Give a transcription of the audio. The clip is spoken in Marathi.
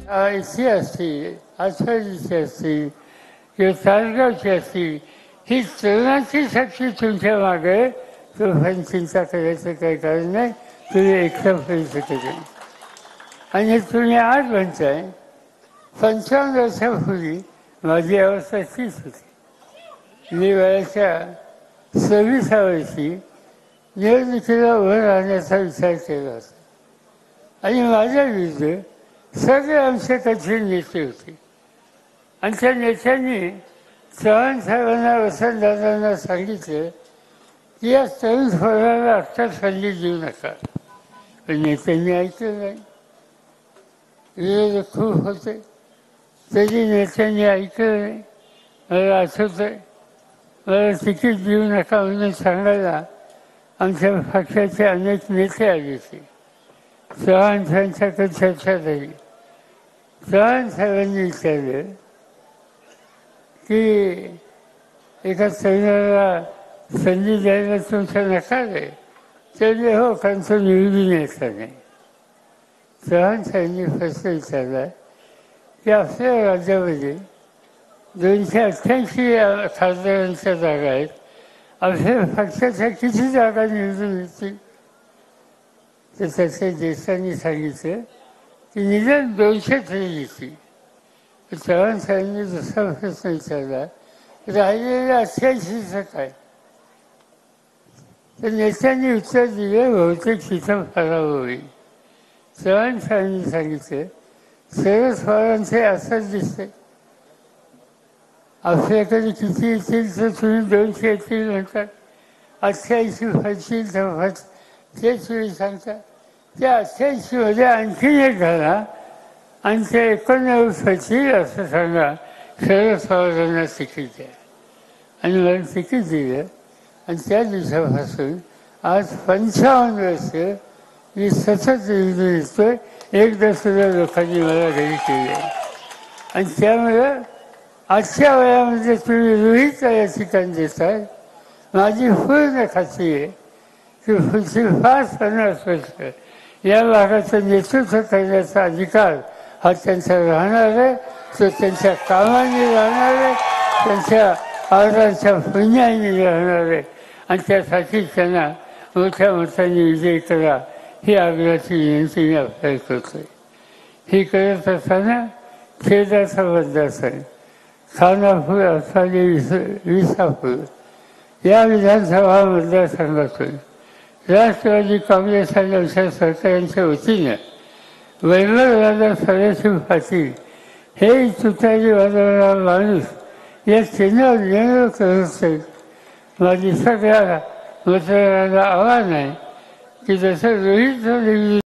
इथे असती, आषाढीची असती किंवा तासगावची असती, ही तरुणाची शक्ती तुमच्या मागे तुफान चिंता करायचं काही कारण नाही. तुम्ही एकटं होऊ शकत नाही. आणि हे तुम्ही आज म्हणताय 55 वर्षापूर्वी माझी अवस्था तीच होती. मी वयाच्या 26व्या वर्षी निवडणुकीला उभं राहण्याचा विचार केला होता आणि माझ्या विरुद्ध सगळे आमचे कठीण नेते होते. आणि त्या नेत्यांनी चव्हाण साहेबांना, वसंतदादांना सांगितलं की या तरुण पोराला आत्ता संधी देऊ नका. पण नेत्यांनी ऐकलं नाही. विरोधक खूप होते, तरी नेत्यांनी ऐकलं नाही. मला आठवतं आहे, मला तिकीट देऊ नका म्हणून सांगायला आमच्या पक्षाचे अनेक नेते आले होते. चव्हाण साहेबांच्याकडे चर्चा झाली. चव्हाण साहेबांनी विचारलं की एका तरुणाला संधी द्यायला तुमचा नकार आहे. त्याने हो, कारण तो निवडून यायचा नाही. चव्हाण साहेबांनी प्रश्न विचारला की आपल्या राज्यामध्ये 288 खासदारांच्या जागा आहेत, आपल्या पक्षाच्या किती जागा निवडून येतील? तर त्याच्या देशांनी सांगितलं की निदान 200 तरी येतील. चव्हाण साहेबांनी दुसरा प्रश्न विचारला, राहिलेल्या 88चं काय? तर नेत्यांनी उत्तर दिलं, बहुतेक तिथं पराभव होईल. चव्हाण साहेबांनी सांगितलं, शरद पवारांचे असंच दिसतंय. आपल्याकडे किती येतील तर तुम्ही 200 येतील म्हणतात, 88 व्हायची तर तेच तुम्ही सांगता. त्या 88मध्ये आणखीन एक घाला आणि ते 89 व्हायची असं सांगा, शरद पवारांना तिकीट द्या. आणि मला तिकीट दिलं आणि त्या दिवसापासून आज 55 वर्ष मी सतत निवडून येतोय. एकदा सुद्धा लोकांनी मला घरी केले. आणि त्यामुळं आजच्या वयामध्ये तुम्ही रोहित या ठिकाणी देताय. माझी पूर्ण खात्री आहे की पुढची 5-50 वर्ष या भागाचं नेतृत्व करण्याचा अधिकार हा त्यांचा राहणार आहे. तो त्यांच्या कामाने राहणार आहे, त्यांच्या आदराच्या पुण्याने राहणार आहे. आणि त्यासाठी त्यांना मोठ्या मताने विजय करा ही आग्रहाची विनंती मी आपल्याला करतोय. ही करत असताना खेदाचा मतदारसंघ खानापूर अथाली विसापूर या विधानसभा मतदारसंघातून राष्ट्रवादी काँग्रेस आणि आमच्या सरकारांच्या वतीनं वैभवदादा सदाशिव पाटील हे तुतारी वाजवणारा माणूस या चिन्हावर निवडणूक करत आहेत. माझी सगळ्या मतदारांना आव्हान आहे की जसं रोहित